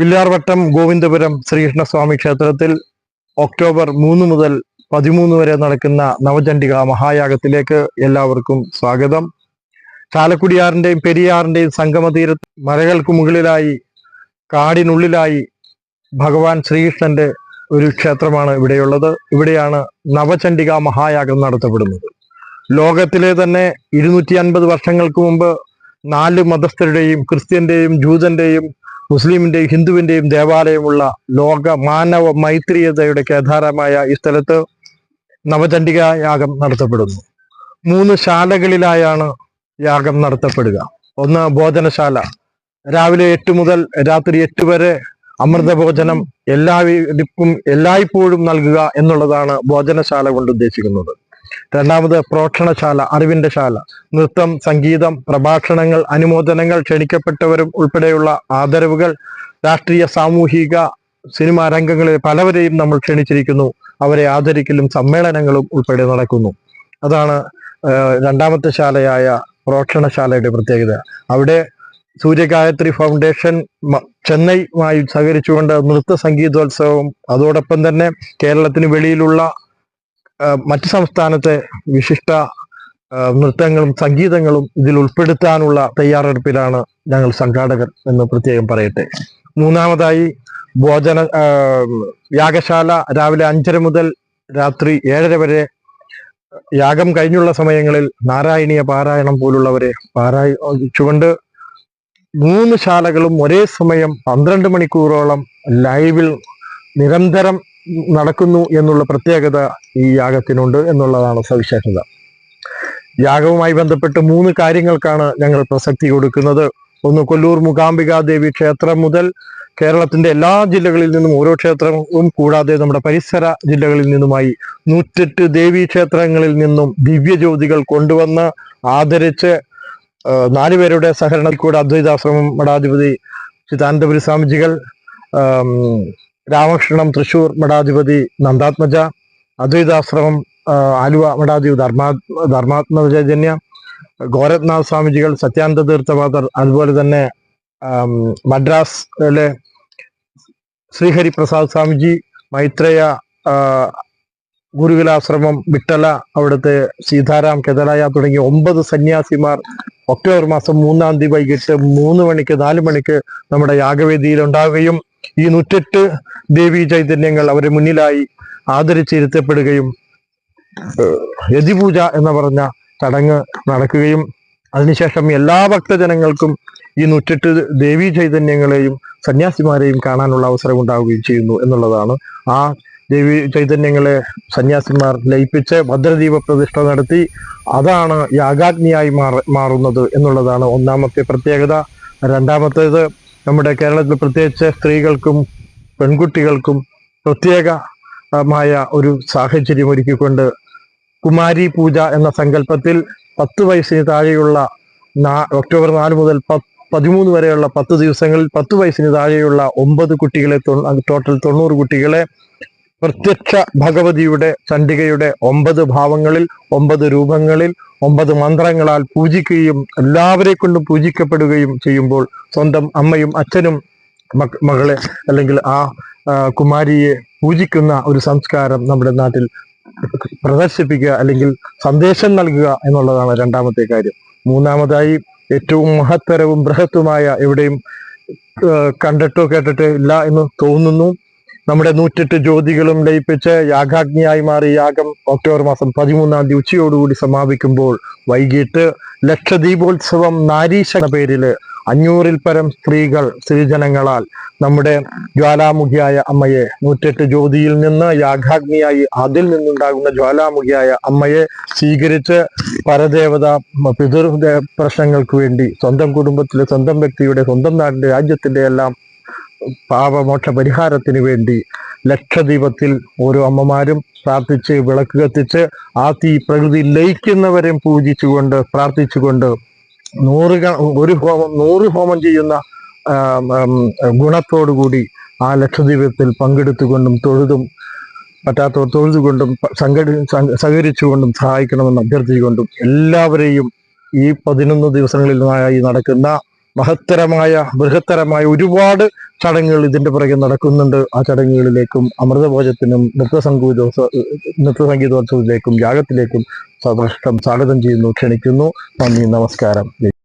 വില്ലാർവട്ടം ഗോവിന്ദപുരം ശ്രീകൃഷ്ണസ്വാമി ക്ഷേത്രത്തിൽ ഒക്ടോബർ 3 മുതൽ 13 വരെ നടക്കുന്ന നവചണ്ഡിക മഹായാഗത്തിലേക്ക് എല്ലാവർക്കും സ്വാഗതം. ചാലക്കുടിയാറിന്റെയും പെരിയാറിന്റെയും സംഗമതീരത്ത് മലകൾക്ക് മുകളിലായി കാടിനുള്ളിലായി ഭഗവാൻ ശ്രീകൃഷ്ണന്റെ ഒരു ക്ഷേത്രമാണ് ഇവിടെയുള്ളത്. ഇവിടെയാണ് നവചണ്ഡിക മഹായാഗം നടത്തപ്പെടുന്നത്. ലോകത്തിലെ തന്നെ 250 വർഷങ്ങൾക്ക് മുമ്പ് 4 മതസ്ഥരുടെയും ക്രിസ്ത്യന്റെയും ജൂതന്റെയും മുസ്ലിമിന്റെയും ഹിന്ദുവിന്റെയും ദേവാലയമുള്ള ലോക മാനവ മൈത്രീയതയുടെ കേദാരമായ ഈ സ്ഥലത്ത് നവചണ്ഡിക യാഗം നടത്തപ്പെടുന്നു. 3 ശാലകളിലായാണ് യാഗം നടത്തപ്പെടുക. ഒന്ന് ഭോജനശാല, രാവിലെ 8 മുതൽ രാത്രി 8 വരെ അമൃതഭോജനം എല്ലാവർക്കും എല്ലായ്പ്പോഴും നൽകുക എന്നുള്ളതാണ് ഭോജനശാല കൊണ്ട് ഉദ്ദേശിക്കുന്നത്. രണ്ടാമത് പ്രോക്ഷണശാല, അറിവിന്റെ ശാല, നൃത്തം, സംഗീതം, പ്രഭാഷണങ്ങൾ, അനുമോദനങ്ങൾ, ക്ഷണിക്കപ്പെട്ടവരും ഉൾപ്പെടെയുള്ള ആദരവുകൾ, രാഷ്ട്രീയ സാമൂഹിക സിനിമാ രംഗങ്ങളിൽ പലവരെയും നമ്മൾ ക്ഷണിച്ചിരിക്കുന്നു. അവരെ ആദരിക്കലും സമ്മേളനങ്ങളും ഉൾപ്പെടെ നടക്കുന്നു. അതാണ് രണ്ടാമത്തെ ശാലയായ പ്രോക്ഷണശാലയുടെ പ്രത്യേകത. അവിടെ സൂര്യഗായത്രി ഫൗണ്ടേഷൻ ചെന്നൈയുമായി സഹകരിച്ചുകൊണ്ട് നൃത്ത സംഗീതോത്സവം, അതോടൊപ്പം തന്നെ കേരളത്തിന് വെളിയിലുള്ള മറ്റ് സംസ്ഥാനത്തെ വിശിഷ്ട നൃത്തങ്ങളും സംഗീതങ്ങളും ഇതിൽ ഉൾപ്പെടുത്താനുള്ള തയ്യാറെടുപ്പിലാണ് ഞങ്ങൾ സംഘാടകർ എന്ന് പ്രത്യേകം പറയട്ടെ. മൂന്നാമതായി യാഗശാല രാവിലെ 5:30 മുതൽ രാത്രി 7:30 വരെ. യാഗം കഴിഞ്ഞുള്ള സമയങ്ങളിൽ നാരായണീയ പാരായണം പോലുള്ളവരെ പാരായിച്ചുകൊണ്ട് 3 ശാലകളും ഒരേ സമയം 12 മണിക്കൂറോളം ലൈവിൽ നിരന്തരം നടക്കുന്നു എന്നുള്ള പ്രത്യേകത ഈ യാഗത്തിനുണ്ട് എന്നുള്ളതാണ് സവിശേഷത. യാഗവുമായി ബന്ധപ്പെട്ട് 3 കാര്യങ്ങൾക്കാണ് ഞങ്ങൾ പ്രസക്തി കൊടുക്കുന്നത്. ഒന്ന്, കൊല്ലൂർ മൂകാംബിക ദേവി ക്ഷേത്രം മുതൽ കേരളത്തിന്റെ എല്ലാ ജില്ലകളിൽ നിന്നും ഓരോ ക്ഷേത്രവും കൂടാതെ നമ്മുടെ പരിസര ജില്ലകളിൽ നിന്നുമായി 108 ദേവീ ക്ഷേത്രങ്ങളിൽ നിന്നും ദിവ്യജ്യോതികൾ കൊണ്ടുവന്ന് ആദരിച്ച് 4 പേരുടെ സഹകരണത്തിൽ കൂടെ അദ്വൈതാശ്രമം മഠാധിപതി ചിദാനന്ദപുരി സ്വാമിജികൾ, രാമകൃഷ്ണം തൃശൂർ മഠാധിപതി നന്ദാത്മജ, അദ്വൈതാശ്രമം ആലുവ മഠാധിപതി ധർമാത്മചൈതന്യ, ഗോരഖ്നാഥ് സ്വാമിജികൾ, സത്യാനന്ദ തീർത്ഥപാദർ, അതുപോലെ തന്നെ മദ്രാസിലെ ശ്രീഹരി പ്രസാദ് സ്വാമിജി, മൈത്രേയ ഗുരുകുലാശ്രമം വിട്ടല, അവിടുത്തെ സീതാറാം കെതലായ തുടങ്ങിയ 9 സന്യാസിമാർ ഒക്ടോബർ മാസം 3-ാം തീയതി വൈകിട്ട് 3 മണിക്ക് 4 മണിക്ക് നമ്മുടെ യാഗവേദിയിൽ ഉണ്ടാവുകയും ഈ 108 ദേവീ ചൈതന്യങ്ങൾ അവരെ മുന്നിലായി ആദരിച്ചിരുത്തപ്പെടുകയും യതിപൂജ എന്ന് പറഞ്ഞ ചടങ്ങ് നടക്കുകയും അതിനുശേഷം എല്ലാ ഭക്തജനങ്ങൾക്കും ഈ 108 ദേവീ ചൈതന്യങ്ങളെയും സന്യാസിമാരെയും കാണാനുള്ള അവസരം ഉണ്ടാവുകയും ചെയ്യുന്നു എന്നുള്ളതാണ്. ആ ദേവീ ചൈതന്യങ്ങളെ സന്യാസിമാർ ലയിപ്പിച്ച് ഭദ്രദീപ പ്രതിഷ്ഠ നടത്തി അതാണ് യാഗാഗ്നിയായി മാറുന്നത് എന്നുള്ളതാണ് ഒന്നാമത്തെ പ്രത്യേകത. രണ്ടാമത്തേത്, നമ്മുടെ കേരളത്തിൽ പ്രത്യേകിച്ച് സ്ത്രീകൾക്കും പെൺകുട്ടികൾക്കും പ്രത്യേകമായ ഒരു സാഹചര്യം ഒരുക്കിക്കൊണ്ട് കുമാരി പൂജ എന്ന സങ്കല്പത്തിൽ 10 വയസ്സിന് താഴെയുള്ള ഒക്ടോബർ 4 മുതൽ 13 വരെയുള്ള 10 ദിവസങ്ങളിൽ 10 വയസ്സിന് താഴെയുള്ള 9 കുട്ടികളെ, ടോട്ടൽ 90 കുട്ടികളെ പ്രത്യക്ഷ ഭഗവതിയുടെ ചണ്ഡികയുടെ 9 ഭാവങ്ങളിൽ 9 രൂപങ്ങളിൽ 9 മന്ത്രങ്ങളാൽ പൂജിക്കുകയും എല്ലാവരെ കൊണ്ടും പൂജിക്കപ്പെടുകയും ചെയ്യുമ്പോൾ സ്വന്തം അമ്മയും അച്ഛനും മകളെ അല്ലെങ്കിൽ ആ കുമാരിയെ പൂജിക്കുന്ന ഒരു സംസ്കാരം നമ്മുടെ നാട്ടിൽ പ്രദർശിപ്പിക്കുക അല്ലെങ്കിൽ സന്ദേശം നൽകുക എന്നുള്ളതാണ് രണ്ടാമത്തെ കാര്യം. മൂന്നാമതായി, ഏറ്റവും മഹത്തരവും ബൃഹത്തുമായ, എവിടെയും കണ്ടിട്ടോ കേട്ടിട്ടോ ഇല്ല എന്ന് തോന്നുന്നു, നമ്മുടെ 108 ജ്യോതികളും ലയിപ്പിച്ച് യാഗാഗ്നിയായി മാറി യാഗം ഒക്ടോബർ മാസം 13-ാം തീയതി ഉച്ചയോടുകൂടി സമാപിക്കുമ്പോൾ വൈകിട്ട് ലക്ഷദീപോത്സവം നാരീശ എന്ന പേരില് 500-ൽ പരം സ്ത്രീജനങ്ങളാൽ നമ്മുടെ ജ്വാലാമുഖിയായ അമ്മയെ 108 ജ്യോതിയിൽ നിന്ന് യാഗാഗ്നിയായി അതിൽ നിന്നുണ്ടാകുന്ന ജ്വാലാമുഖിയായ അമ്മയെ സ്വീകരിച്ച് പരദേവത പിതൃ പ്രശ്നങ്ങൾക്ക് വേണ്ടി സ്വന്തം കുടുംബത്തിലെ, സ്വന്തം വ്യക്തിയുടെ, സ്വന്തം നാടിന്റെ, രാജ്യത്തിന്റെ എല്ലാം പാപമോക്ഷ പരിഹാരത്തിന് വേണ്ടി ലക്ഷദീപത്തിൽ ഓരോ അമ്മമാരും പ്രാർത്ഥിച്ച് വിളക്ക് കത്തിച്ച് ആ തീ പ്രകൃതി ലയിക്കുന്നവരെയും പൂജിച്ചുകൊണ്ട് പ്രാർത്ഥിച്ചുകൊണ്ട് 100 ഹോമം ചെയ്യുന്ന ഗുണത്തോടുകൂടി ആ ലക്ഷദീപത്തിൽ പങ്കെടുത്തുകൊണ്ടും തൊഴുതും പറ്റാത്തവർ തൊഴുതുകൊണ്ടും സഹകരിച്ചുകൊണ്ടും സഹായിക്കണമെന്ന് അഭ്യർത്ഥിച്ചുകൊണ്ടും എല്ലാവരെയും ഈ 11 ദിവസങ്ങളിലായി നടക്കുന്ന ബൃഹത്തരമായ ഒരുപാട് ചടങ്ങുകൾ ഇതിന്റെ പുറകെ നടക്കുന്നുണ്ട്. ആ ചടങ്ങുകളിലേക്കും അമൃതഭോജത്തിനും നൃത്തസംഗീതോത്സവത്തിലേക്കും യാഗത്തിലേക്കും സദൃഷ്ടം സ്വാഗതം ചെയ്യുന്നു, ക്ഷണിക്കുന്നു. നന്ദി, നമസ്കാരം.